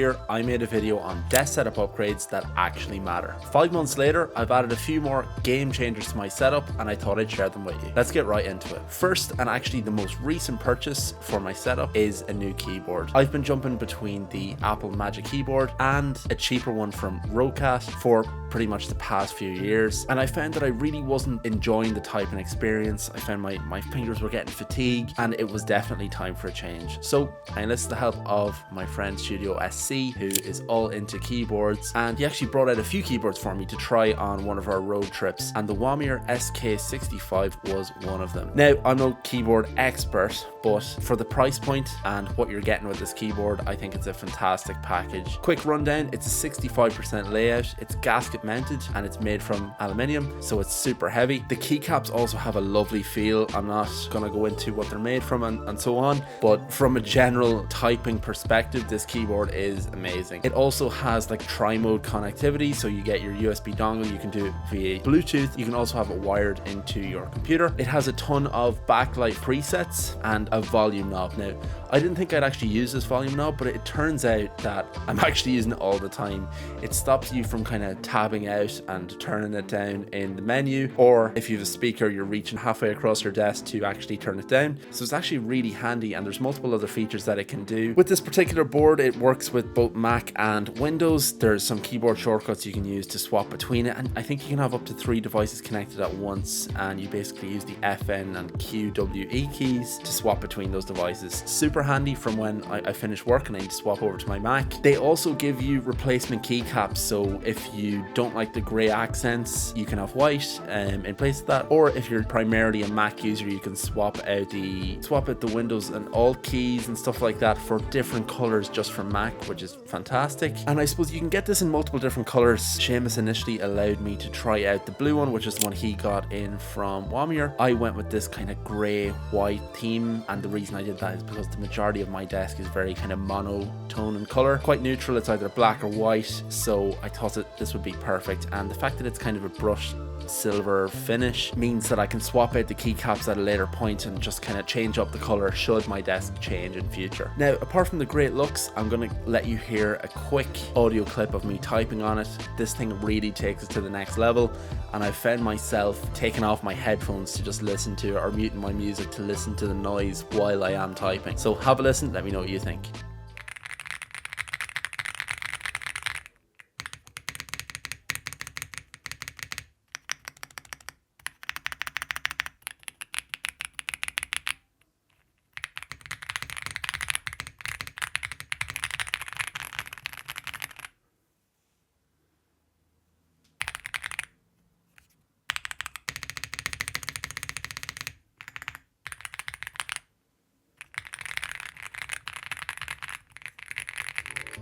year, I made a video on desk setup upgrades that actually matter. 5 months later, I've added a few more game changers to my setup and I thought I'd share them with you. Let's get right into it. First, and actually the most recent purchase for my setup, is a new keyboard. I've been jumping between the Apple Magic Keyboard and a cheaper one from Rodecaster for pretty much the past few years, and I found that I really wasn't enjoying the typing experience. I found my fingers were getting fatigued and it was definitely time for a change. So I enlisted the help of my friend Studio SC, who is all into keyboards, and he actually brought out a few keyboards for me to try on one of our road trips, and the Wamir SK65 was one of them. Now, I'm no keyboard expert, but for the price point and what you're getting with this keyboard, I think it's a fantastic package. Quick rundown, it's a 65% layout, it's gasket mounted and it's made from aluminium, so it's super heavy. The keycaps also have a lovely feel. I'm not gonna go into what they're made from and so on, but from a general typing perspective, this keyboard is amazing. It also has like tri-mode connectivity, so you get your USB dongle, you can do it via Bluetooth, you can also have it wired into your computer. It has a ton of backlight presets and a volume knob. Now, I didn't think I'd actually use this volume knob, but it turns out that I'm actually using it all the time. It stops you from kind of tabbing out and turning it down in the menu, or if you have a speaker, you're reaching halfway across your desk to actually turn it down. So it's actually really handy, and there's multiple other features that it can do. With this particular board, it works with both Mac and Windows. There's some keyboard shortcuts you can use to swap between it, and I think you can have up to 3 devices connected at once, and you basically use the FN and QWE keys to swap between those devices. Super handy from when I finish work and I need to swap over to my Mac. They also give you replacement keycaps, so if you don't like the grey accents, you can have white in place of that, or if you're primarily a Mac user, you can swap out the Windows and Alt keys and stuff like that for different colors just for Mac, which is fantastic. And I suppose you can get this in multiple different colors. Seamus initially allowed me to try out the blue one, which is the one he got in from Wamir. I went with this kind of grey white theme, and the reason I did that is because the majority of my desk is very kind of monotone in color, quite neutral. It's either black or white, so I thought that this would be perfect. And the fact that it's kind of a brushed silver finish means that I can swap out the keycaps at a later point and just kind of change up the color should my desk change in future. Now, apart from the great looks, I'm going to let you hear a quick audio clip of me typing on it. This thing really takes it to the next level, and I found myself taking off my headphones to just listen to, or muting my music to listen to the noise while I am typing. So have a listen, let me know what you think.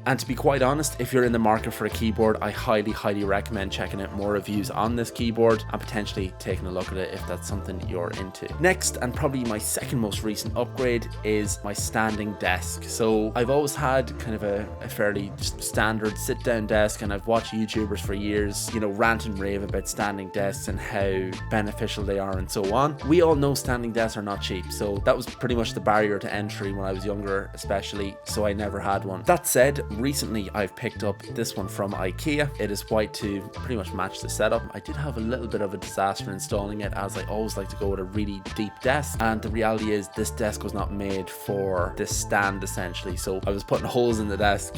And to be quite honest, if you're in the market for a keyboard, I highly recommend checking out more reviews on this keyboard and potentially taking a look at it if that's something you're into. Next, and probably my second most recent upgrade, is my standing desk. So I've always had kind of a fairly standard sit down desk, and I've watched YouTubers for years, you know, rant and rave about standing desks and how beneficial they are and so on. We all know standing desks are not cheap, so that was pretty much the barrier to entry when I was younger especially, so I never had one. That said, recently I've picked up this one from IKEA. It is white to pretty much match the setup. I did have a little bit of a disaster installing it, as I always like to go with a really deep desk, and the reality is this desk was not made for this stand essentially. So I was putting holes in the desk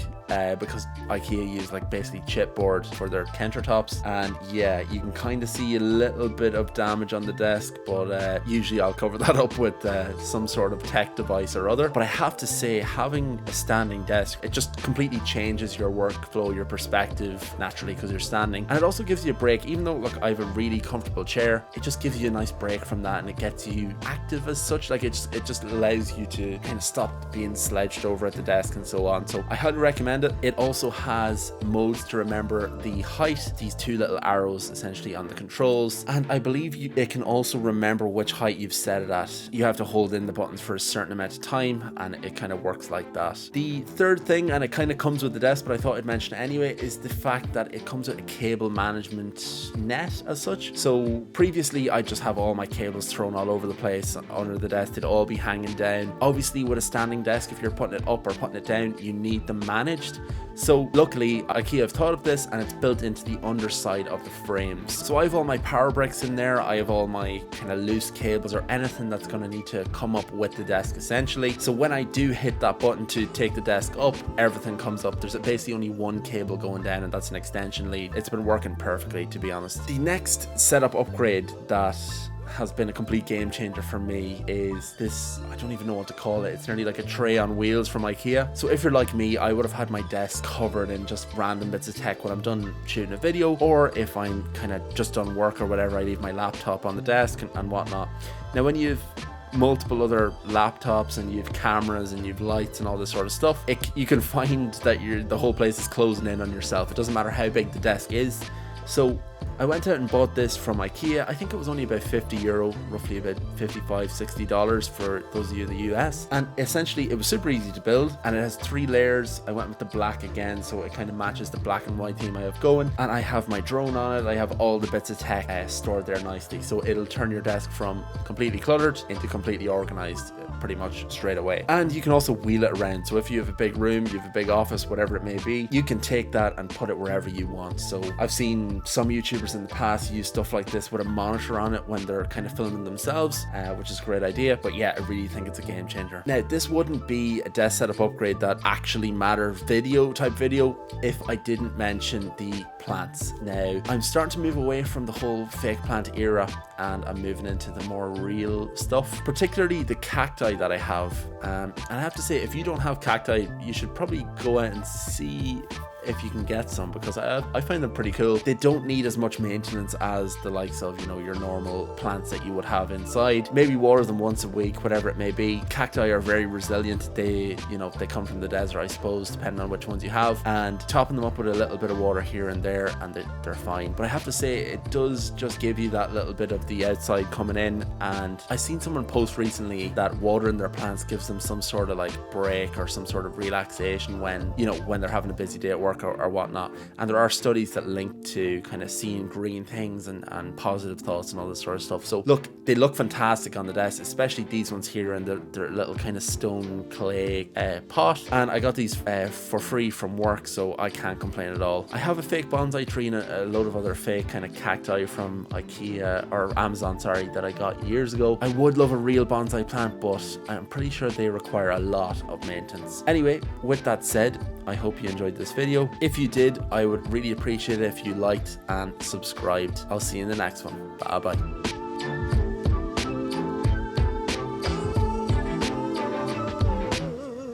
because IKEA use like basically chipboard for their countertops, and yeah, you can kind of see a little bit of damage on the desk, but usually I'll cover that up with some sort of tech device or other. But I have to say, having a standing desk, it just completely changes your workflow, your perspective naturally, because you're standing, and it also gives you a break. Even though look, I have a really comfortable chair, it just gives you a nice break from that, and it gets you active as such. Like it just allows you to kind of stop being slouched over at the desk and so on. So I highly recommend it. It also has modes to remember the height, these two little arrows essentially on the controls, and I believe it can also remember which height you've set it at. You have to hold in the buttons for a certain amount of time, and it kind of works like that. The third thing, and it kind of comes with the desk, but I thought I'd mention it anyway, is the fact that it comes with a cable management net as such. So previously I'd just have all my cables thrown all over the place under the desk. They'd all be hanging down. Obviously with a standing desk, if you're putting it up or putting it down, you need them managed. So luckily IKEA have thought of this, and it's built into the underside of the frames. So I have all my power bricks in there, I have all my kind of loose cables or anything that's going to need to come up with the desk essentially. So when I do hit that button to take the desk up, everything comes up. There's basically only one cable going down, and that's an extension lead. It's been working perfectly, to be honest. The next setup upgrade that has been a complete game changer for me is this, I don't even know what to call it. It's nearly like a tray on wheels from IKEA. So if you're like me, I would have had my desk covered in just random bits of tech when I'm done shooting a video, or if I'm kind of just done work or whatever, I leave my laptop on the desk and whatnot. Now when you've multiple other laptops and you have cameras and you have lights and all this sort of stuff, you can find that the whole place is closing in on yourself. It doesn't matter how big the desk is. So I went out and bought this from IKEA. I think it was only about €50, roughly about $55-60 for those of you in the US. And essentially it was super easy to build, and it has 3 layers. I went with the black again, so it kind of matches the black and white theme I have going. And I have my drone on it. I have all the bits of tech stored there nicely. So it'll turn your desk from completely cluttered into completely organized pretty much straight away. And you can also wheel it around. So if you have a big room, you have a big office, whatever it may be, you can take that and put it wherever you want. So I've seen some YouTubers in the past use stuff like this with a monitor on it when they're kind of filming themselves, which is a great idea. But yeah, I really think it's a game changer. Now, this wouldn't be a desk setup upgrade that actually matters type video if I didn't mention the plants. Now, I'm starting to move away from the whole fake plant era, and I'm moving into the more real stuff, particularly the cacti that I have. And I have to say, if you don't have cacti, you should probably go out and see if you can get some, because I find them pretty cool. They don't need as much maintenance as the likes of, you know, your normal plants that you would have inside. Maybe water them once a week, whatever it may be. Cacti are very resilient. They come from the desert, I suppose, depending on which ones you have, and topping them up with a little bit of water here and there, and they're fine. But I have to say, it does just give you that little bit of the outside coming in. And I seen someone post recently that watering their plants gives them some sort of like break or some sort of relaxation when they're having a busy day at work or whatnot. And there are studies that link to kind of seeing green things and positive thoughts and all this sort of stuff. So look, they look fantastic on the desk, especially these ones here in their little kind of stone clay pot. And I got these for free from work, so I can't complain at all. I have a fake bonsai tree and a load of other fake kind of cacti from IKEA or Amazon, sorry, that I got years ago. I would love a real bonsai plant, but I'm pretty sure they require a lot of maintenance. Anyway, with that said, I hope you enjoyed this video. If you did, I would really appreciate it if you liked and subscribed. I'll see you in the next one. Bye bye.